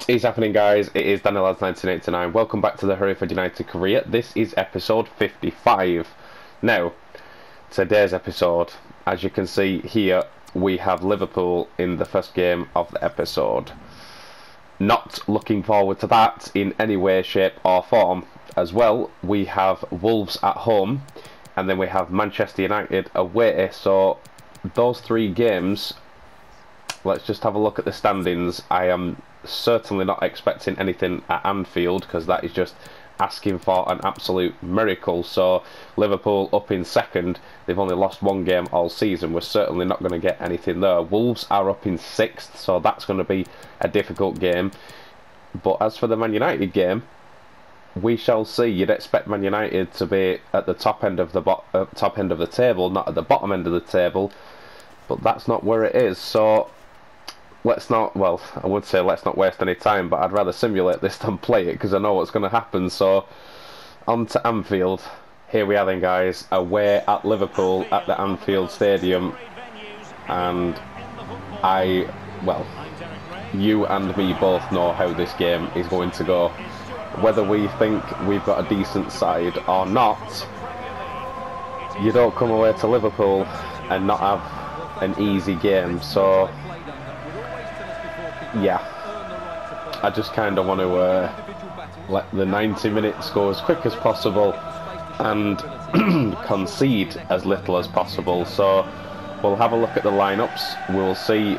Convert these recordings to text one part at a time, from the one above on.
What is happening, guys? It is DanielLads1989. Welcome back to the Hereford United career. This is episode 55. Now, today's episode, as you can see here, we have Liverpool in the first game of the episode. Not looking forward to that in any way, shape or form. As well, we have Wolves at home, and then we have Manchester United away. So, those three games, let's just have a look at the standings. I am certainly not expecting anything at Anfield, because that is just asking for an absolute miracle. So Liverpool up in second, they've only lost one game all season. We're certainly not going to get anything there. Wolves are up in sixth, so that's going to be a difficult game. But as for the Man United game, we shall see. You'd expect Man United to be at the top end of the table, not at the bottom end of the table, but that's not where it is. So let's not, well, I would say let's not waste any time, but I'd rather simulate this than play it, because I know what's going to happen. So, on to Anfield. Here we are then, guys, away at Liverpool at the Anfield Stadium. And well, you and me both know how this game is going to go. Whether we think we've got a decent side or not, you don't come away to Liverpool and not have an easy game. So yeah, I just kind of want to let the 90 minutes go as quick as possible and concede as little as possible. So we'll have a look at the lineups. We'll see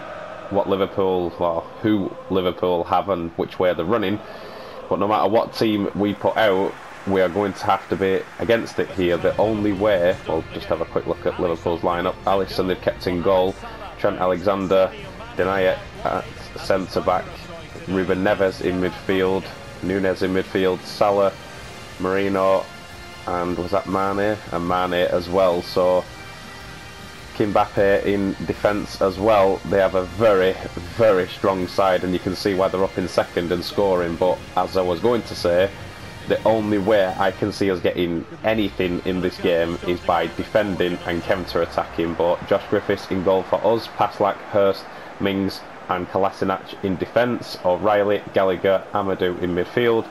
what Liverpool, or who Liverpool have and which way they're running. But no matter what team we put out, we are going to have to be against it here. The only way, we'll just have a quick look at Liverpool's lineup. Alisson they've kept in goal, Trent Alexander, Denier at centre back, Ruben Neves in midfield, Nunez in midfield, Salah, Marino, and was that Mane? And Mane as well. So Mbappe in defence as well. They have a very, very strong side, and you can see why they're up in second and scoring. But as I was going to say, the only way I can see us getting anything in this game is by defending and counter-attacking. But Josh Griffiths in goal for us, Paslak, Hurst, Mings and Kolasinac in defence, O'Reilly, Gallagher, Amadou in midfield,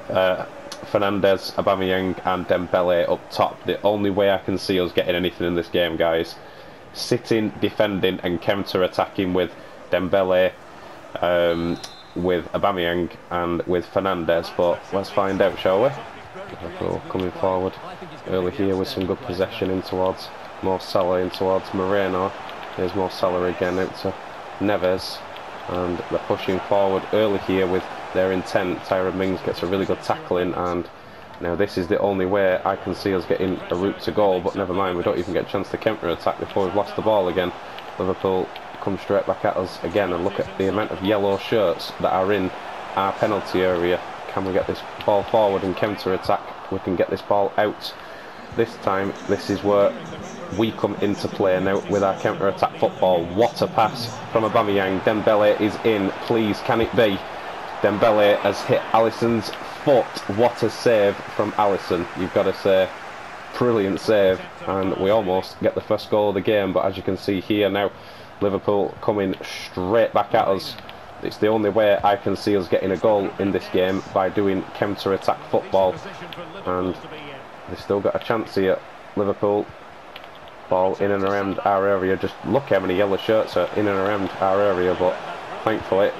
Fernandes, Aubameyang and Dembele up top. The only way I can see us getting anything in this game, guys, sitting, defending and counter-attacking with Dembele, with Aubameyang and with Fernandes. But let's find out, shall we? Liverpool coming forward early here with some good possession in towards Mo Salah, in towards Moreno. Here's Mo Salah again out to Neves, and they're pushing forward early here with their intent. Tyrone Mings gets a really good tackle in, and now this is the only way I can see us getting a route to goal. But never mind, we don't even get a chance to counter-attack before we've lost the ball again. Liverpool come straight back at us again, and look at the amount of yellow shirts that are in our penalty area. Can we get this ball forward and counter-attack? We can get this ball out. This time, this is where we come into play now with our counter-attack football. What a pass from Aubameyang. Dembele is in. Please, can it be? Dembele has hit Alisson's foot. What a save from Alisson, you've got to say. Brilliant save, and we almost get the first goal of the game. But as you can see here now, Liverpool coming straight back at us. It's the only way I can see us getting a goal in this game, by doing counter-attack football. And they've still got a chance here, Liverpool. Ball in and around our area. Just look how many yellow shirts are in and around our area. But thankfully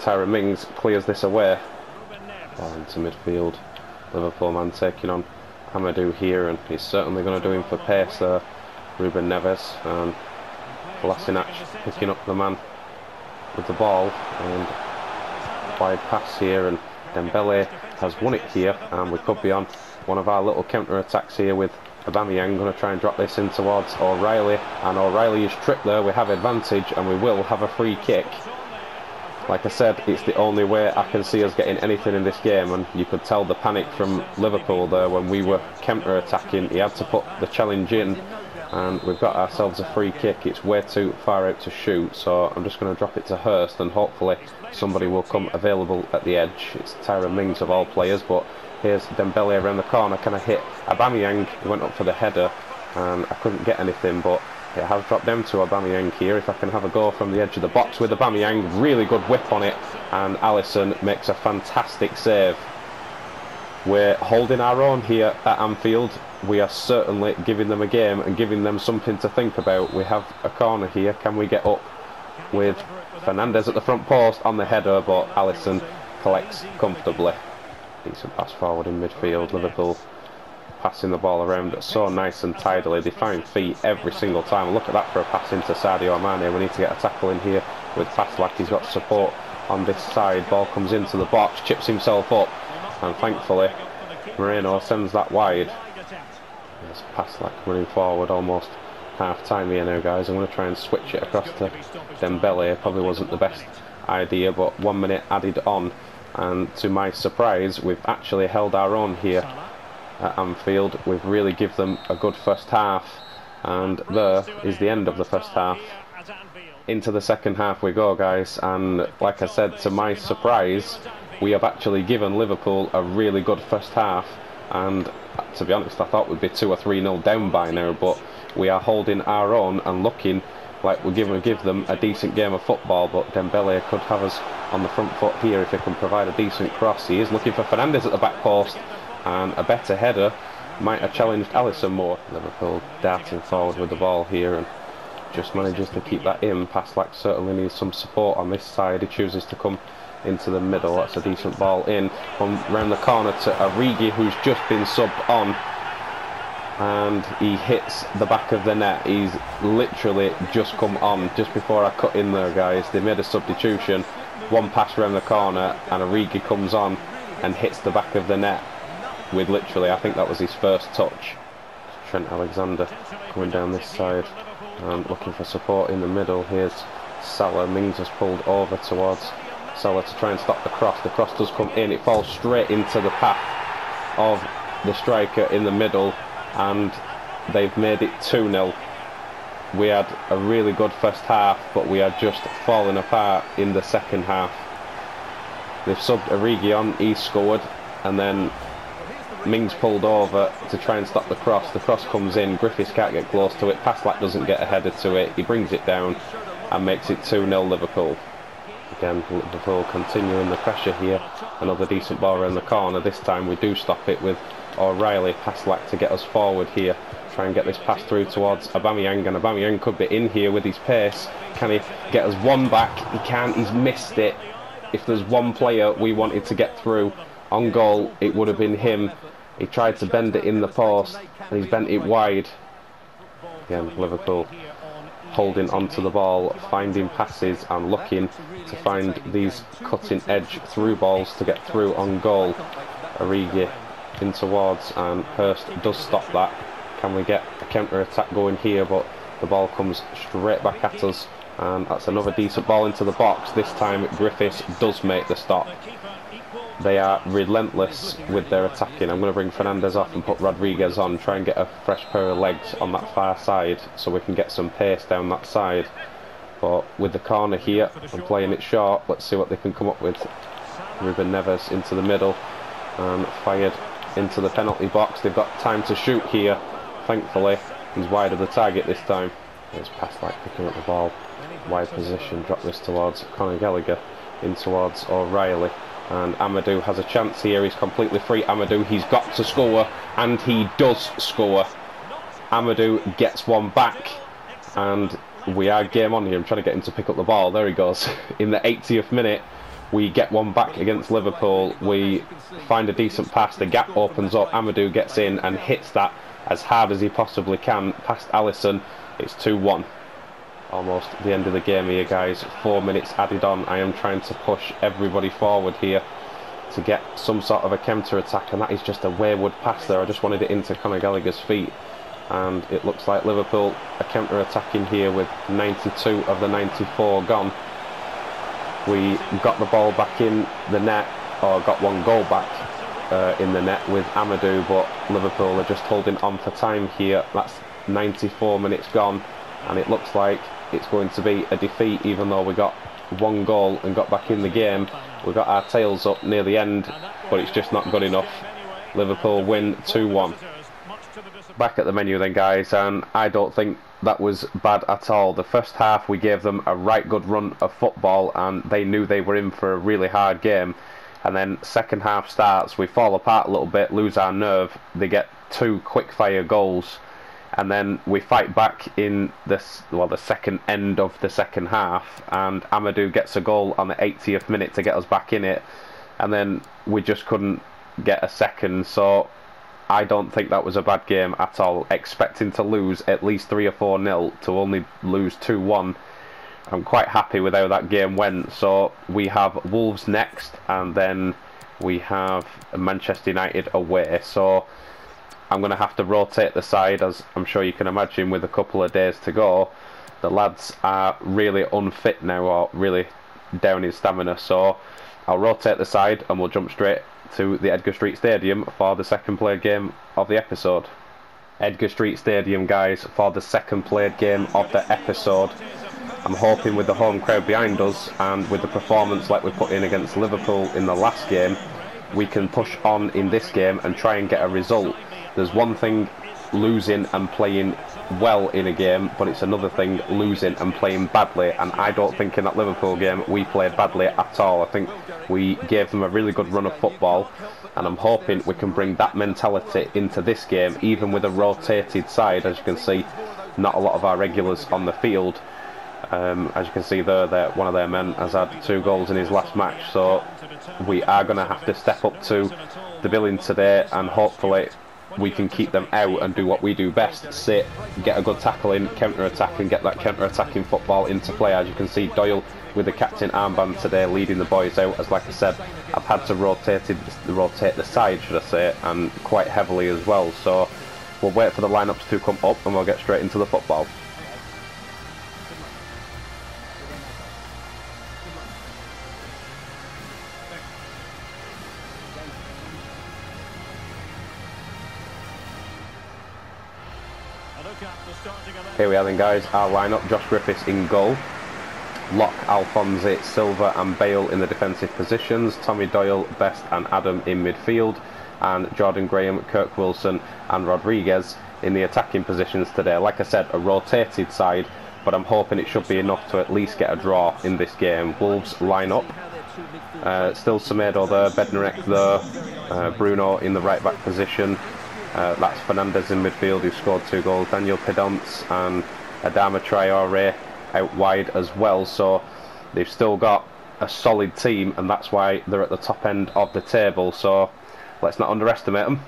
Tyrone Mings clears this away. Ball into midfield. Liverpool man taking on Amadou here, and he's certainly going to do him for pace there. Ruben Neves and Kolasinac picking up the man with the ball, and wide pass here, and Dembele has won it here, and we could be on one of our little counter attacks here with Aubameyang. Going to try and drop this in towards O'Reilly, and O'Reilly is tripped there. We have advantage, and we will have a free kick. Like I said, it's the only way I can see us getting anything in this game, and you could tell the panic from Liverpool there when we were counter-attacking. He had to put the challenge in, and we've got ourselves a free kick. It's way too far out to shoot, so I'm just going to drop it to Hurst, and hopefully somebody will come available at the edge. It's Tyrone Mings of all players, but here's Dembele around the corner. Can I hit Aubameyang? He went up for the header, and I couldn't get anything, but It has dropped down to Aubameyang here. If I can have a go from the edge of the box with Aubameyang, really good whip on it, and Alisson makes a fantastic save. We're holding our own here at Anfield. We are certainly giving them a game and giving them something to think about. We have a corner here. Can we get up with Fernandes at the front post on the header, but Alisson collects comfortably. Decent pass forward in midfield. Liverpool passing the ball around so nice and tidily. They find feet every single time. Look at that for a pass into Sadio Mane. We need to get a tackle in here with Paslak. He's got support on this side. Ball comes into the box, chips himself up, and thankfully Moreno sends that wide. There's Paslak running forward, almost half time here now, guys. I'm going to try and switch it across to Dembele. Probably wasn't the best idea, but 1 minute added on, and to my surprise we've actually held our own here at Anfield. We've really given them a good first half, and there is the end of the first half. Into the second half we go, guys, and like I said, to my surprise, we have actually given Liverpool a really good first half, and to be honest, I thought we'd be 2 or 3-0 down by now, but we are holding our own and looking like we're going to give them a decent game of football. But Dembele could have us on the front foot here if he can provide a decent cross. He is looking for Fernandes at the back post, and a better header might have challenged Alisson more. Liverpool darting forward with the ball here and just manages to keep that in. Paslak certainly needs some support on this side. He chooses to come into the middle. That's a decent ball in round the corner to Origi, who's just been subbed on, and he hits the back of the net. He's literally just come on just before I cut in there, guys. They made a substitution, one pass around the corner, and Origi comes on and hits the back of the net with literally, I think that was his first touch. Trent Alexander coming down this side and looking for support in the middle. Here's Salah. Mings has pulled over towards Salah to try and stop the cross. The cross does come in. It falls straight into the path of the striker in the middle, and they've made it 2-0. We had a really good first half, but we are just falling apart in the second half. They've subbed Origi on, he scored, and then Mings pulled over to try and stop the cross. The cross comes in, Griffiths can't get close to it, Paslak doesn't get a header to it, he brings it down and makes it 2-0 Liverpool. Again, Liverpool continuing the pressure here. Another decent ball around the corner. This time we do stop it with O'Reilly. Paslak to get us forward here. Try and get this pass through towards Aubameyang, and Aubameyang could be in here with his pace. Can he get us one back? He can't. He's missed it. If there's one player we wanted to get through on goal, it would have been him. He tried to bend it in the post and he's bent it wide. Again, Liverpool holding onto the ball, finding passes and looking to find these cutting edge through balls to get through on goal. Origi in towards, and Hurst does stop that. Can we get a counter attack going here? But the ball comes straight back at us, and that's another decent ball into the box. This time Griffiths does make the stop. They are relentless with their attacking. I'm going to bring Fernandes off and put Rodriguez on, try and get a fresh pair of legs on that far side so we can get some pace down that side. But with the corner here, I'm playing it short. Let's see what they can come up with. Ruben Neves into the middle and fired into the penalty box. They've got time to shoot here. Thankfully, he's wide of the target this time. There's Paslak picking up the ball. Wide position, drop this towards Conor Gallagher, in towards O'Reilly. And Amadou has a chance here. He's completely free. Amadou, he's got to score, and he does score. Amadou gets one back, and we are game on here. I'm trying to get him to pick up the ball. There he goes. In the 80th minute, we get one back against Liverpool. We find a decent pass. The gap opens up. Amadou gets in and hits that as hard as he possibly can past Alisson. It's 2-1. Almost the end of the game here, guys. 4 minutes added on. I am trying to push everybody forward here to get some sort of a counter attack, and that is just a wayward pass there. I just wanted it into Conor Gallagher's feet, and it looks like Liverpool are counter attacking here with 92 of the 94 gone. We got the ball back in the net, or got one goal back in the net with Amadou, but Liverpool are just holding on for time here. That's 94 minutes gone, and it looks like it's going to be a defeat, even though we got one goal and got back in the game. We got our tails up near the end, but it's just not good enough. Liverpool win 2-1. Back at the menu then, guys, and I don't think that was bad at all. The first half we gave them a right good run of football and they knew they were in for a really hard game, and then second half starts, we fall apart a little bit, lose our nerve, they get 2 quick fire goals, and then we fight back in this, well, the second end of the second half, and Amadou gets a goal on the 80th minute to get us back in it, and then we just couldn't get a second. So I don't think that was a bad game at all. Expecting to lose at least 3 or 4-0 to only lose 2-1. I'm quite happy with how that game went. So we have Wolves next, and then we have Manchester United away. So I'm going to have to rotate the side, as I'm sure you can imagine, with a couple of days to go. The lads are really unfit now, or really down in stamina. So I'll rotate the side and we'll jump straight to the Edgar Street Stadium for the second played game of the episode. Edgar Street Stadium, guys, for the second played game of the episode. I'm hoping with the home crowd behind us and with the performance like we put in against Liverpool in the last game, we can push on in this game and try and get a result. There's one thing losing and playing well in a game, but it's another thing losing and playing badly, and I don't think in that Liverpool game we played badly at all. I think we gave them a really good run of football, and I'm hoping we can bring that mentality into this game, even with a rotated side. As you can see, not a lot of our regulars on the field. As you can see there, one of their men has had 2 goals in his last match, so we are going to have to step up to the billing today, and hopefully we can keep them out and do what we do best: sit, get a good tackle in, counter-attack, and get that counter-attacking football into play. As you can see, Doyle with the captain armband today leading the boys out, as like I said, I've had to rotate the side, should I say, and quite heavily as well. So we'll wait for the lineups to come up and we'll get straight into the football. Here we are then, guys, our lineup. Josh Griffiths in goal, Locke, Alphonse, Silva and Bale in the defensive positions, Tommy Doyle, Best and Adam in midfield, and Jordan Graham, Kirk Wilson and Rodriguez in the attacking positions today. Like I said, a rotated side, but I'm hoping it should be enough to at least get a draw in this game. Wolves line up. Still Semedo there, Bednarek there, Bruno in the right back position. That's Fernandez in midfield, who scored 2 goals. Daniel Pedonce and Adama Traore out wide as well. So they've still got a solid team, and that's why they're at the top end of the table. So let's not underestimate them.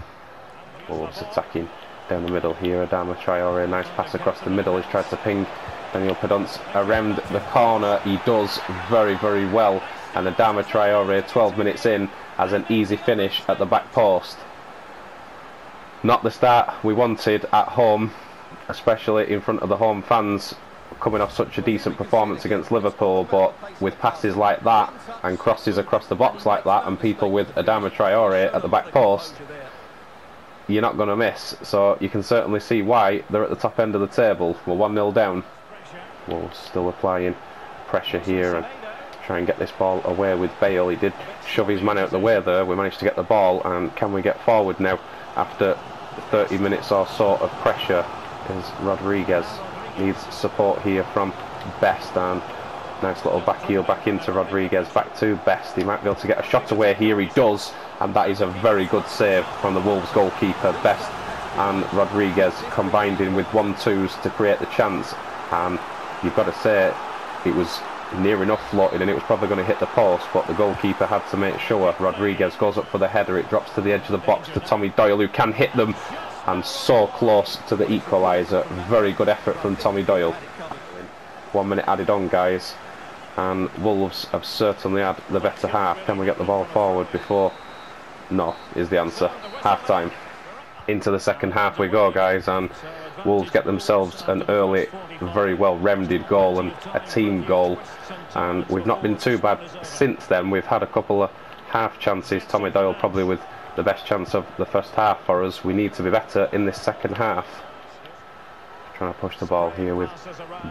Wolves attacking down the middle here. Adama Traore, nice pass across the middle. He's tried to ping Daniel Pedonce around the corner. He does very, very well. And Adama Traore, 12 minutes in, has an easy finish at the back post. Not the start we wanted at home, especially in front of the home fans, coming off such a decent performance against Liverpool, but with passes like that and crosses across the box like that and people with Adama Traore at the back post, you're not going to miss. So you can certainly see why they're at the top end of the table. We're 1-0 down. Wolves still applying pressure here and try and get this ball away with Bale. He did shove his man out the way there. We managed to get the ball, and can we get forward now after 30 minutes or so of pressure? Is Rodriguez needs support here from Best, and nice little back heel back into Rodriguez, back to Best. He might be able to get a shot away here. He does, and that is a very good save from the Wolves goalkeeper. Best and Rodriguez combined in with 1-2s to create the chance, and you've got to say it was near enough floating and it was probably going to hit the post, but the goalkeeper had to make sure. Rodriguez goes up for the header, it drops to the edge of the box to Tommy Doyle, who can hit them, and so close to the equaliser. Very good effort from Tommy Doyle. 1 minute added on, guys, and Wolves have certainly had the better half. Can we get the ball forward before? No, is the answer. Half time. Into the second half we go, guys, and Wolves get themselves an early, very well remedied goal, and a team goal, and we've not been too bad since then. We've had a couple of half chances. Tommy Doyle probably with the best chance of the first half for us. We need to be better in this second half. Trying to push the ball here with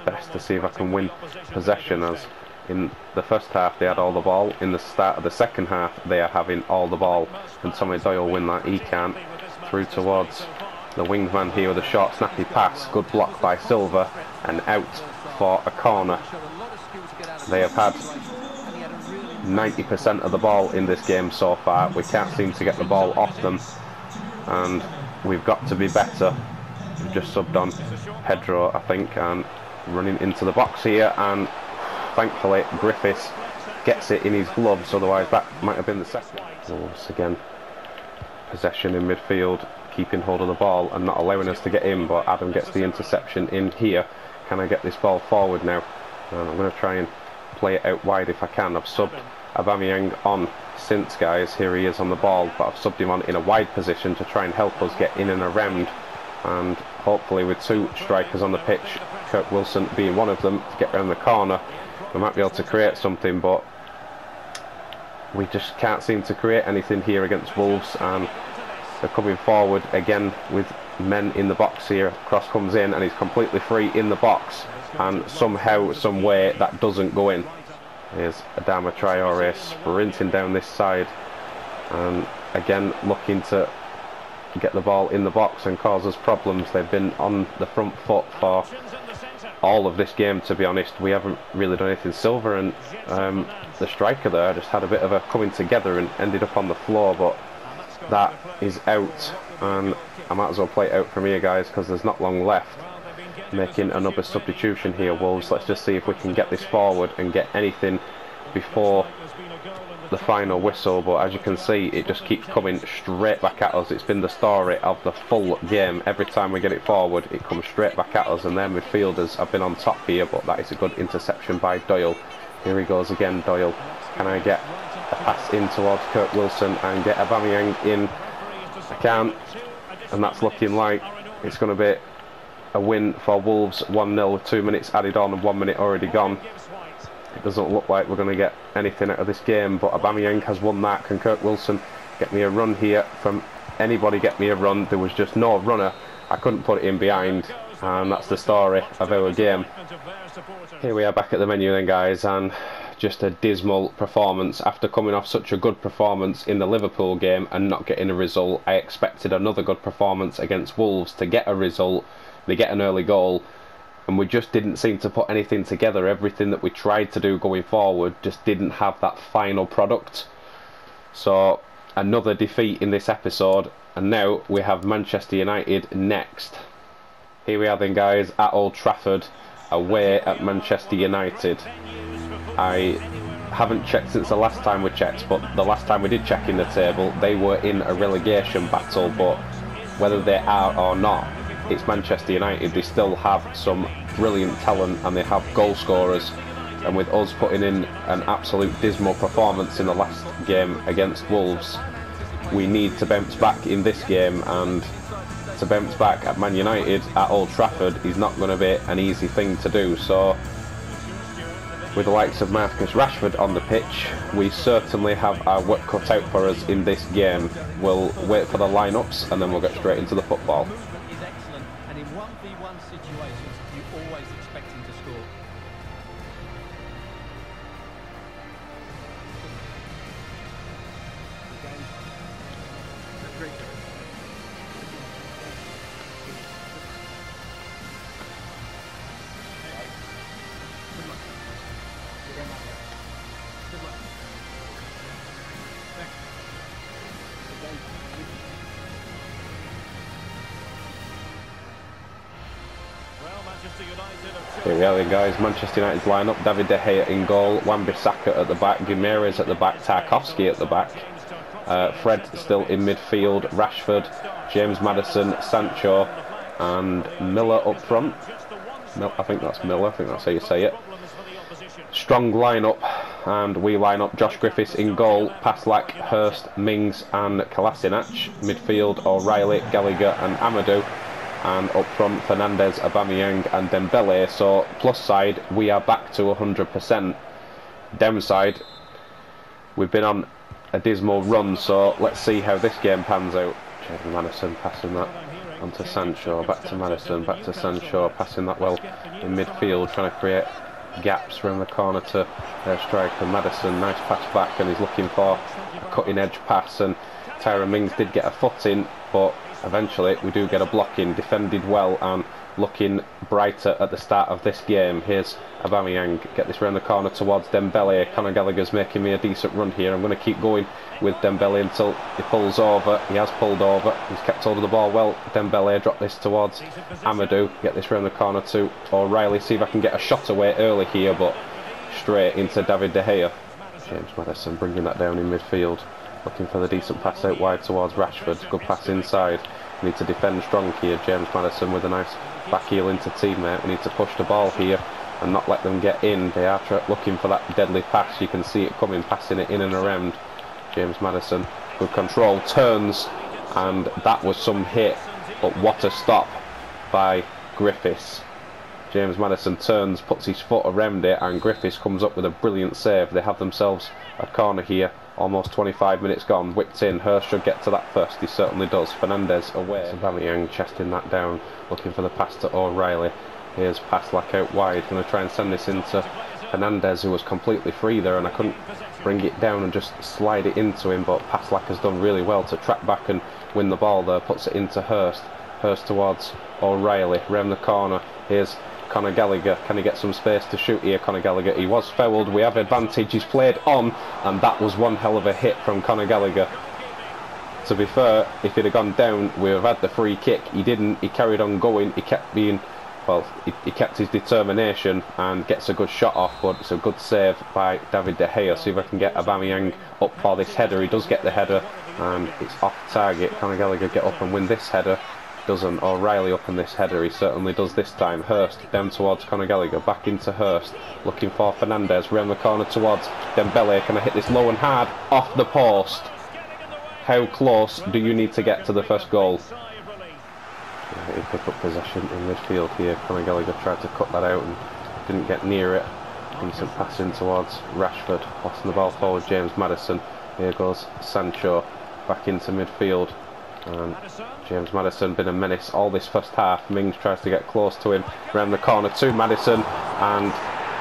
Best to see if I can win possession, as in the first half they had all the ball. In the start of the second half they are having all the ball, and Tommy Doyle win that. He can't. Through towards The wingman here with a short snappy pass, good block by Silva, and out for a corner. They have had 90% of the ball in this game so far. We can't seem to get the ball off them, and we've got to be better. We've just subbed on Pedro, I think, and running into the box here, and thankfully Griffiths gets it in his gloves, otherwise that might have been the second. Once again, possession in midfield, keeping hold of the ball and not allowing us to get in, but Adam gets the interception in here. Can I get this ball forward now? And I'm going to try and play it out wide if I can. I've subbed Aubameyang on since, guys. Here he is on the ball, but I've subbed him on in a wide position to try and help us get in and around, and hopefully with two strikers on the pitch, Kurt Wilson being one of them, to get around the corner, we might be able to create something, but we just can't seem to create anything here against Wolves, and they're coming forward again with men in the box here. Cross comes in and he's completely free in the box, and somehow, some way, that doesn't go in. Here's Adama Traore sprinting down this side, and again looking to get the ball in the box and cause us problems. They've been on the front foot for all of this game, to be honest. We haven't really done anything. Silva and the striker there just had a bit of a coming together and ended up on the floor, but that is out, and I might as well play it out from here, guys, because there's not long left. Making another substitution here, Wolves. Let's just see if we can get this forward and get anything before the final whistle, but as you can see, it just keeps coming straight back at us. It's been the story of the full game. Every time we get it forward, it comes straight back at us, and their midfielders have been on top here, but that is a good interception by Doyle. Here he goes again, Doyle. Can I get a pass in towards Kurt Wilson and get Aubameyang in? I can't, and that's looking like it's going to be a win for Wolves, 1-0 with 2 minutes added on and 1 minute already gone. It doesn't look like we're going to get anything out of this game, but Aubameyang has won that. Can Kurt Wilson get me a run here? From anybody get me a run? There was just no runner. I couldn't put it in behind, and that's the story of our game. Here we are back at the menu then, guys, and just a dismal performance. After coming off such a good performance in the Liverpool game and not getting a result, I expected another good performance against Wolves to get a result. They get an early goal, and we just didn't seem to put anything together. Everything that we tried to do going forward just didn't have that final product. So another defeat in this episode, and now we have Manchester United next. Here we are then, guys, at Old Trafford, away at Manchester United. I haven't checked since the last time we checked, but the last time we did check in the table, they were in a relegation battle, but whether they are or not, it's Manchester United. They still have some brilliant talent and they have goal scorers, and with us putting in an absolute dismal performance in the last game against Wolves, we need to bounce back in this game, and to bounce back at Man United at Old Trafford is not going to be an easy thing to do. So with the likes of Marcus Rashford on the pitch, we certainly have our work cut out for us in this game. We'll wait for the lineups and then we'll get straight into the football. And in 1v1 situations, you always expect him to score. Here we are then, guys. Manchester United's lineup: David De Gea in goal, Wan-Bissaka at the back, Guimaraes at the back, Tarkowski at the back, Fred still in midfield, Rashford, James Maddison, Sancho and Miller up front. I think that's Miller, I think that's how you say it. Strong lineup, and we line up Josh Griffiths in goal, Paslak, Hurst, Mings and Kolasinac. Midfield: O'Reilly, Gallagher and Amadou. And up front, Fernandes, Aubameyang and Dembele. So plus side, we are back to 100%. Downside, we've been on a dismal run, so let's see how this game pans out. Jaden Maddison passing that on to Sancho, back to Maddison, back to Sancho, passing that well in midfield, trying to create gaps around the corner to their striker Maddison. Nice pass back, and he's looking for a cutting edge pass, and Tyrone Mings did get a foot in, but eventually we do get a block in, defended well and looking brighter at the start of this game. Here's Aubameyang, get this round the corner towards Dembele. Conor Gallagher's making me a decent run here. I'm going to keep going with Dembele until he pulls over. He has pulled over, he's kept hold of the ball well. Dembele, drop this towards Amadou, get this round the corner to O'Reilly, see if I can get a shot away early here, but straight into David De Gea. James Maddison bringing that down in midfield, looking for the decent pass out wide towards Rashford. Good pass inside. We need to defend strong here. James Maddison with a nice back heel into teammate. We need to push the ball here and not let them get in. They are looking for that deadly pass. You can see it coming, passing it in and around. James Maddison, good control, turns, and that was some hit, but what a stop by Griffiths. James Maddison turns, puts his foot around it, and Griffiths comes up with a brilliant save. They have themselves a corner here. Almost 25 minutes gone, whipped in. Hurst should get to that first, he certainly does. Fernandes away. Aubameyang chesting that down, looking for the pass to O'Reilly. Here's Paslak out wide, going to try and send this into Fernandes, who was completely free there, and I couldn't bring it down and just slide it into him, but Paslak has done really well to track back and win the ball there, puts it into Hurst. Hurst towards O'Reilly, round the corner. Here's Conor Gallagher, can he get some space to shoot here? Conor Gallagher, he was fouled, we have advantage, he's played on, and that was one hell of a hit from Conor Gallagher. To be fair, if he'd have gone down, we would have had the free kick. He didn't, he carried on going, he kept being, well, he kept his determination and gets a good shot off, but it's a good save by David De Gea. See if I can get Aubameyang up for this header. He does get the header, and it's off target. Conor Gallagher get up and win this header. Doesn't. O'Reilly up in this header, he certainly does this time. Hurst down towards Conor Gallagher, back into Hurst, looking for Fernandes, round the corner towards Dembele. Can I hit this low and hard? Off the post. How close do you need to get to the first goal? He picked up possession in midfield here. Conor Gallagher tried to cut that out and didn't get near it. Decent pass in towards Rashford, passing the ball forward. James Maddison. Here goes Sancho back into midfield. And James Maddison been a menace all this first half. Mings tries to get close to him, round the corner to Maddison, and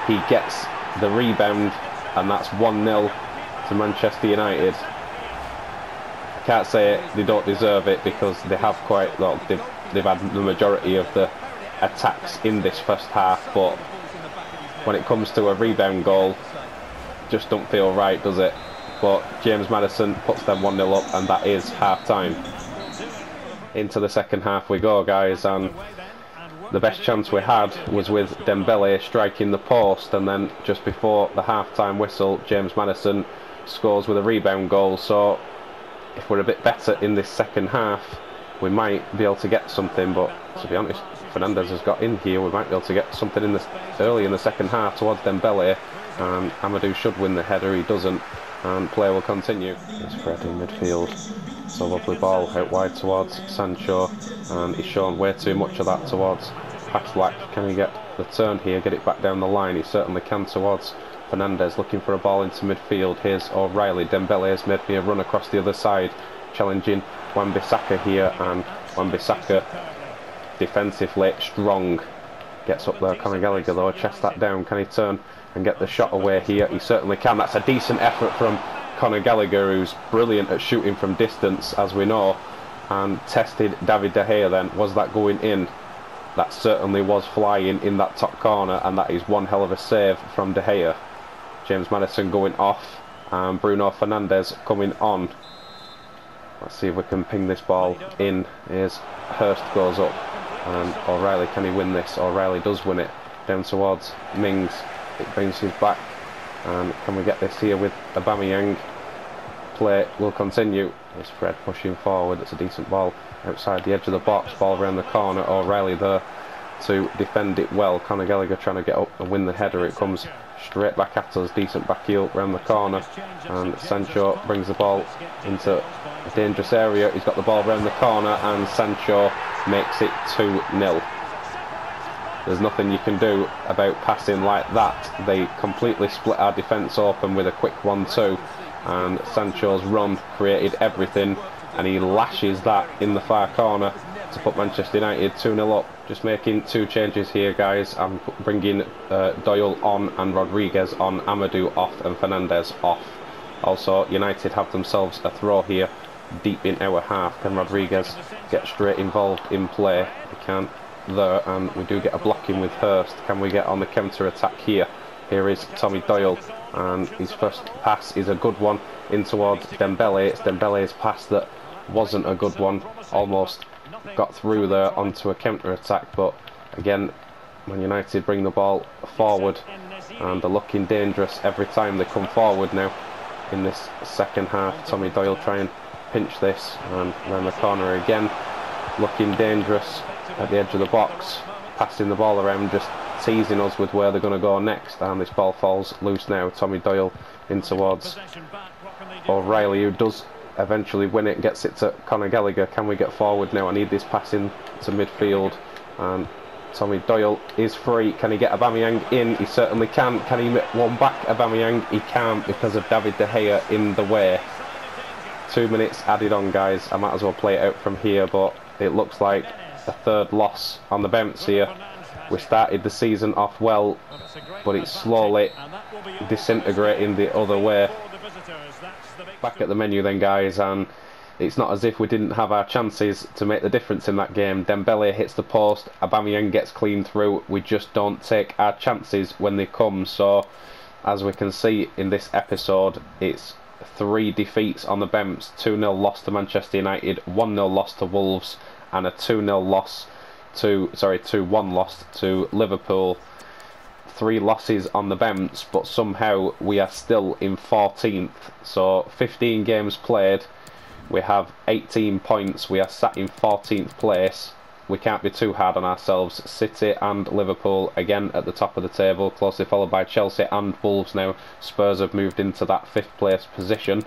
he gets the rebound, and that's 1-0 to Manchester United. I can't say they don't deserve it, because they have quite, well, they've had the majority of the attacks in this first half, but when it comes to a rebound goal, just don't feel right, does it? But James Maddison puts them 1-0 up, and that is half time. Into the second half we go, guys, and the best chance we had was with Dembele striking the post, and then just before the half-time whistle, James Maddison scores with a rebound goal. So if we're a bit better in this second half, we might be able to get something, but to be honest, Fernandes has got in here, we might be able to get something in early in the second half towards Dembele, and Amadou should win the header. He doesn't, and play will continue. It's Fred in midfield. It's a lovely ball out wide towards Sancho, and he's shown way too much of that towards Paslak. Can he get the turn here, get it back down the line? He certainly can towards Fernandes, looking for a ball into midfield. Here's O'Reilly. Dembele has made me a run across the other side, challenging Wan-Bissaka here, and Wan-Bissaka defensively strong. Gets up there, Conor Gallagher though, chests that down. Can he turn and get the shot away here? He certainly can. That's a decent effort from Conor Gallagher, who's brilliant at shooting from distance, as we know, and tested David De Gea then. Was that going in? That certainly was flying in that top corner, and that is one hell of a save from De Gea. James Maddison going off, and Bruno Fernandes coming on. Let's see if we can ping this ball in. Here's Hurst goes up, and O'Reilly, can he win this? O'Reilly does win it, down towards Mings. It bounces back, and can we get this here with Aubameyang? Play will continue. It's Fred pushing forward. It's a decent ball outside the edge of the box, ball around the corner. O'Reilly there to defend it well. Conor Gallagher trying to get up and win the header. It comes straight back at us. Decent back heel around the corner, and Sancho brings the ball into a dangerous area. He's got the ball around the corner, and Sancho makes it 2-0. There's nothing you can do about passing like that. They completely split our defence open with a quick 1-2, and Sancho's run created everything, and he lashes that in the far corner to put Manchester United 2-0 up. Just making two changes here, guys. I'm bringing Doyle on and Rodriguez on, Amadou off and Fernandes off. Also, United have themselves a throw here deep in our half. Can Rodriguez get straight involved in play? We can't there, and we do get a blocking with Hurst. Can we get on the counter attack here? Here is Tommy Doyle, and his first pass is a good one in towards Dembele. It's Dembele's pass that wasn't a good one, almost got through there onto a counter attack, but again, Man United bring the ball forward and they're looking dangerous every time they come forward now in this second half. Tommy Doyle try and pinch this, and around the corner again, looking dangerous at the edge of the box, passing the ball around, just teasing us with where they're going to go next, and this ball falls loose now. Tommy Doyle in towards O'Reilly, who does eventually win it, gets it to Conor Gallagher. Can we get forward now? I need this pass in to midfield, and Tommy Doyle is free. Can he get Aubameyang in? He certainly can. Can he make one back Aubameyang? He can't because of David De Gea in the way. 2 minutes added on, guys. I might as well play it out from here, but it looks like a third loss on the bounce here. We started the season off well, but it's slowly disintegrating the other way. Back at the menu then, guys, and it's not as if we didn't have our chances to make the difference in that game. Dembele hits the post, Aubameyang gets clean through. We just don't take our chances when they come. So, as we can see in this episode, it's 3 defeats on the bounce. 2-0 loss to Manchester United, 1-0 loss to Wolves, and a 2-1 loss to Liverpool. 3 losses on the bounce, but somehow we are still in 14th. So 15 games played, we have 18 points, we are sat in 14th place. We can't be too hard on ourselves. City and Liverpool again at the top of the table, closely followed by Chelsea and Wolves now. Spurs have moved into that 5th place position,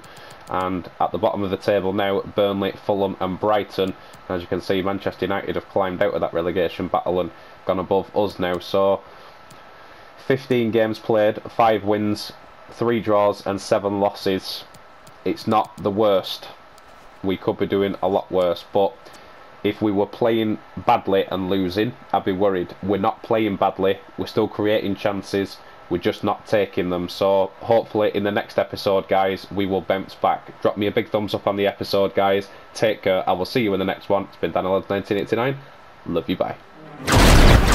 and at the bottom of the table now, Burnley, Fulham and Brighton. As you can see, Manchester United have climbed out of that relegation battle and gone above us now. So 15 games played, 5 wins, 3 draws and 7 losses. It's not the worst. We could be doing a lot worse, but if we were playing badly and losing, I'd be worried. We're not playing badly, we're still creating chances, we're just not taking them. So hopefully in the next episode, guys, we will bounce back. Drop me a big thumbs up on the episode, guys. Take care, I will see you in the next one. It's been Dan 1989. Love you, bye.